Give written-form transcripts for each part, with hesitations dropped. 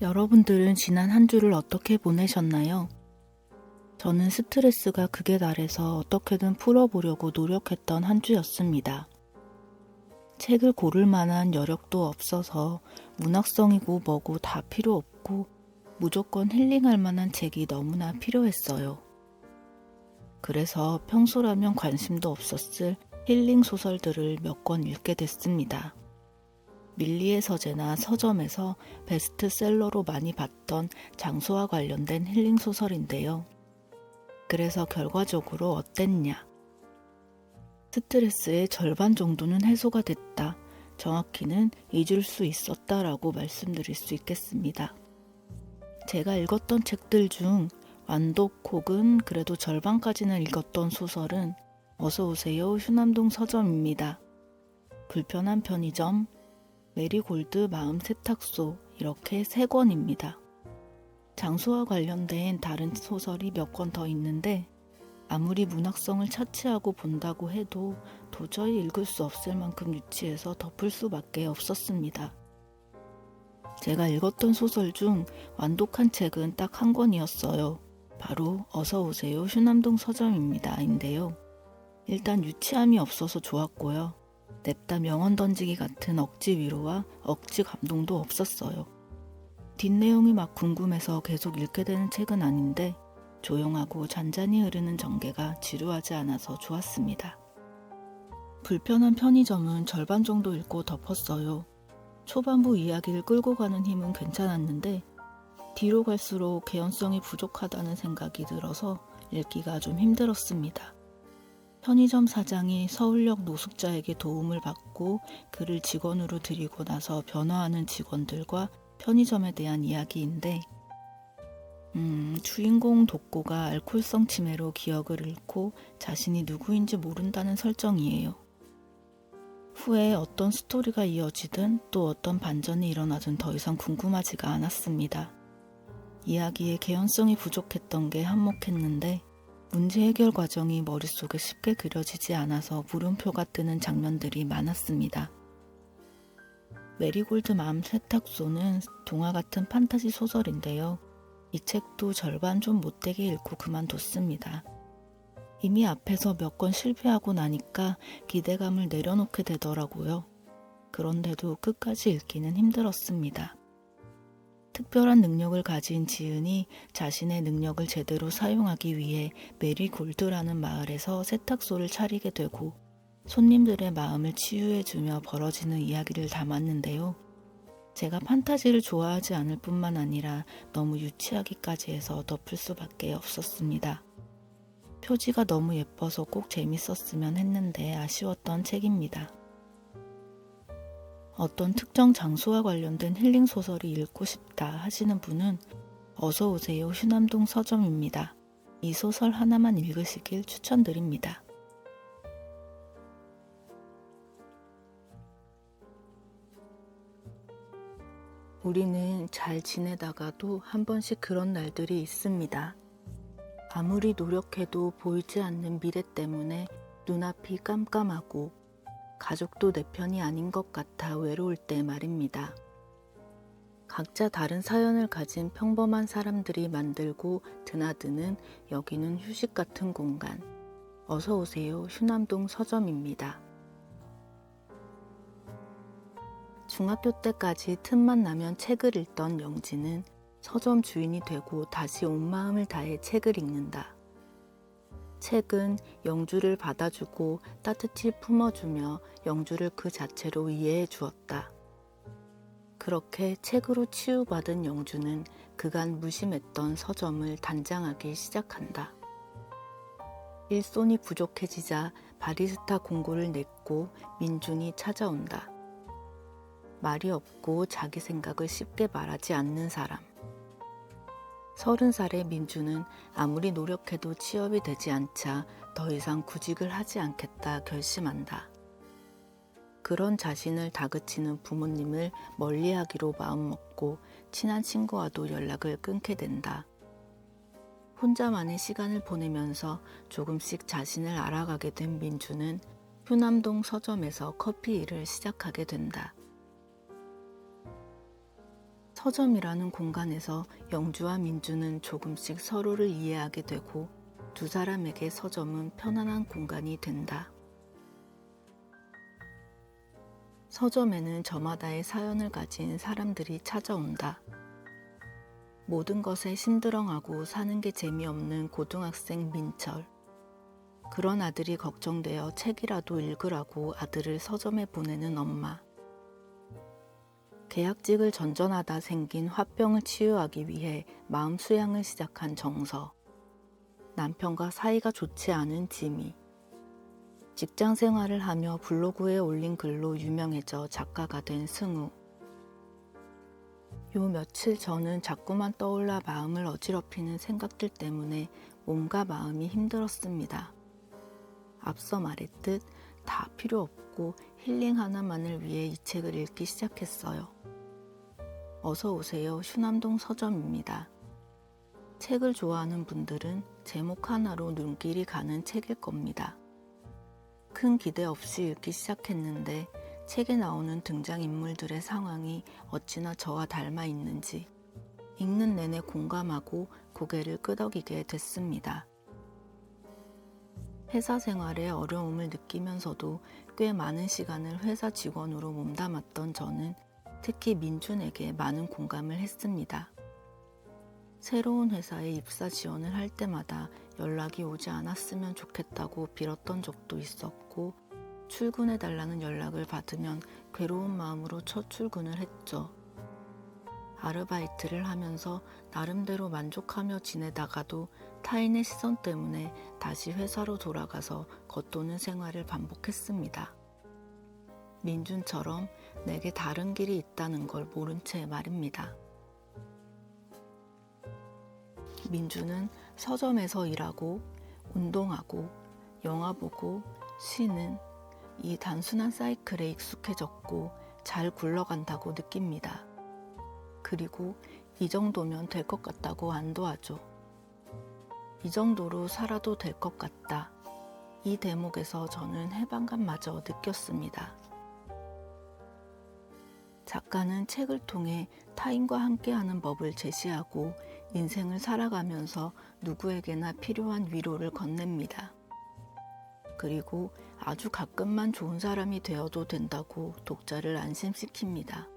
여러분들은 지난 한 주를 어떻게 보내셨나요? 저는 스트레스가 극에 달해서 어떻게든 풀어보려고 노력했던 한 주였습니다. 책을 고를 만한 여력도 없어서 문학성이고 뭐고 다 필요 없고 무조건 힐링할 만한 책이 너무나 필요했어요. 그래서 평소라면 관심도 없었을 힐링 소설들을 몇 권 읽게 됐습니다. 밀리의 서재나 서점에서 베스트셀러로 많이 봤던 장소와 관련된 힐링 소설인데요. 그래서 결과적으로 어땠냐? 스트레스의 절반 정도는 해소가 됐다. 정확히는 잊을 수 있었다라고 말씀드릴 수 있겠습니다. 제가 읽었던 책들 중 완독 혹은 그래도 절반까지는 읽었던 소설은 어서오세요 휴남동 서점입니다. 불편한 편의점, 메리골드 마음 세탁소 이렇게 3권입니다. 장소와 관련된 다른 소설이 몇 권 더 있는데 아무리 문학성을 차치하고 본다고 해도 도저히 읽을 수 없을 만큼 유치해서 덮을 수밖에 없었습니다. 제가 읽었던 소설 중 완독한 책은 딱 한 권이었어요. 바로 어서오세요 휴남동 서점입니다 인데요. 일단 유치함이 없어서 좋았고요. 냅다 명언 던지기 같은 억지 위로와 억지 감동도 없었어요. 뒷내용이 막 궁금해서 계속 읽게 되는 책은 아닌데 조용하고 잔잔히 흐르는 전개가 지루하지 않아서 좋았습니다. 불편한 편의점은 절반 정도 읽고 덮었어요. 초반부 이야기를 끌고 가는 힘은 괜찮았는데 뒤로 갈수록 개연성이 부족하다는 생각이 들어서 읽기가 좀 힘들었습니다. 편의점 사장이 서울역 노숙자에게 도움을 받고 그를 직원으로 들이고 나서 변화하는 직원들과 편의점에 대한 이야기인데 주인공 독고가 알코올성 치매로 기억을 잃고 자신이 누구인지 모른다는 설정이에요. 후에 어떤 스토리가 이어지든 또 어떤 반전이 일어나든 더 이상 궁금하지가 않았습니다. 이야기의 개연성이 부족했던 게 한몫했는데 문제 해결 과정이 머릿속에 쉽게 그려지지 않아서 물음표가 뜨는 장면들이 많았습니다. 메리골드 마음 세탁소는 동화 같은 판타지 소설인데요. 이 책도 절반 좀 못되게 읽고 그만뒀습니다. 이미 앞에서 몇 권 실패하고 나니까 기대감을 내려놓게 되더라고요. 그런데도 끝까지 읽기는 힘들었습니다. 특별한 능력을 가진 지은이 자신의 능력을 제대로 사용하기 위해 메리골드라는 마을에서 세탁소를 차리게 되고 손님들의 마음을 치유해주며 벌어지는 이야기를 담았는데요. 제가 판타지를 좋아하지 않을 뿐만 아니라 너무 유치하기까지 해서 덮을 수밖에 없었습니다. 표지가 너무 예뻐서 꼭 재밌었으면 했는데 아쉬웠던 책입니다. 어떤 특정 장소와 관련된 힐링 소설이 읽고 싶다 하시는 분은 어서오세요 휴남동 서점입니다. 이 소설 하나만 읽으시길 추천드립니다. 우리는 잘 지내다가도 한 번씩 그런 날들이 있습니다. 아무리 노력해도 보이지 않는 미래 때문에 눈앞이 깜깜하고 가족도 내 편이 아닌 것 같아 외로울 때 말입니다. 각자 다른 사연을 가진 평범한 사람들이 만들고 드나드는 여기는 휴식 같은 공간. 어서 오세요 휴남동 서점입니다. 중학교 때까지 틈만 나면 책을 읽던 영지는 서점 주인이 되고 다시 온 마음을 다해 책을 읽는다. 책은 영주를 받아주고 따뜻히 품어주며 영주를 그 자체로 이해해 주었다. 그렇게 책으로 치유받은 영주는 그간 무심했던 서점을 단장하기 시작한다. 일손이 부족해지자 바리스타 공고를 냈고 민준이 찾아온다. 말이 없고 자기 생각을 쉽게 말하지 않는 사람. 30살의 민주는 아무리 노력해도 취업이 되지 않자 더 이상 구직을 하지 않겠다 결심한다. 그런 자신을 다그치는 부모님을 멀리하기로 마음먹고 친한 친구와도 연락을 끊게 된다. 혼자만의 시간을 보내면서 조금씩 자신을 알아가게 된 민주는 휴남동 서점에서 커피 일을 시작하게 된다. 서점이라는 공간에서 영주와 민주는 조금씩 서로를 이해하게 되고 두 사람에게 서점은 편안한 공간이 된다. 서점에는 저마다의 사연을 가진 사람들이 찾아온다. 모든 것에 심드렁하고 사는 게 재미없는 고등학생 민철. 그런 아들이 걱정되어 책이라도 읽으라고 아들을 서점에 보내는 엄마. 계약직을 전전하다 생긴 화병을 치유하기 위해 마음 수양을 시작한 정서. 남편과 사이가 좋지 않은 지미. 직장 생활을 하며 블로그에 올린 글로 유명해져 작가가 된 승우. 요 며칠 전은 자꾸만 떠올라 마음을 어지럽히는 생각들 때문에 몸과 마음이 힘들었습니다. 앞서 말했듯 다 필요 없고 힐링 하나만을 위해 이 책을 읽기 시작했어요. 어서 오세요. 휴남동 서점입니다. 책을 좋아하는 분들은 제목 하나로 눈길이 가는 책일 겁니다. 큰 기대 없이 읽기 시작했는데 책에 나오는 등장인물들의 상황이 어찌나 저와 닮아 있는지 읽는 내내 공감하고 고개를 끄덕이게 됐습니다. 회사 생활에 어려움을 느끼면서도 꽤 많은 시간을 회사 직원으로 몸담았던 저는 특히 민준에게 많은 공감을 했습니다. 새로운 회사에 입사 지원을 할 때마다 연락이 오지 않았으면 좋겠다고 빌었던 적도 있었고 출근해달라는 연락을 받으면 괴로운 마음으로 첫 출근을 했죠. 아르바이트를 하면서 나름대로 만족하며 지내다가도 타인의 시선 때문에 다시 회사로 돌아가서 겉도는 생활을 반복했습니다. 민준처럼 내게 다른 길이 있다는 걸 모른 채 말입니다. 민준은 서점에서 일하고 운동하고 영화 보고 쉬는 이 단순한 사이클에 익숙해졌고 잘 굴러간다고 느낍니다. 그리고 이 정도면 될 것 같다고 안도하죠. 이 정도로 살아도 될 것 같다. 이 대목에서 저는 해방감마저 느꼈습니다. 작가는 책을 통해 타인과 함께하는 법을 제시하고 인생을 살아가면서 누구에게나 필요한 위로를 건넵니다. 그리고 아주 가끔만 좋은 사람이 되어도 된다고 독자를 안심시킵니다.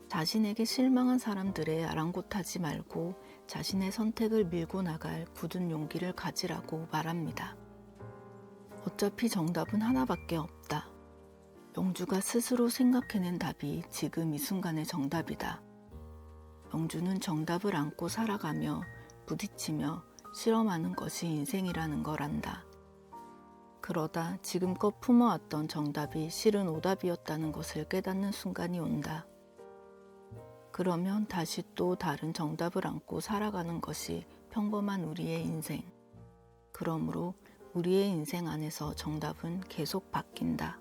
자신에게 실망한 사람들의 아랑곳하지 말고 자신의 선택을 밀고 나갈 굳은 용기를 가지라고 말합니다. 어차피 정답은 하나밖에 없다. 영주가 스스로 생각해낸 답이 지금 이 순간의 정답이다. 영주는 정답을 안고 살아가며 부딪히며 실험하는 것이 인생이라는 걸 안다. 그러다 지금껏 품어왔던 정답이 실은 오답이었다는 것을 깨닫는 순간이 온다. 그러면 다시 또 다른 정답을 안고 살아가는 것이 평범한 우리의 인생. 그러므로 우리의 인생 안에서 정답은 계속 바뀐다.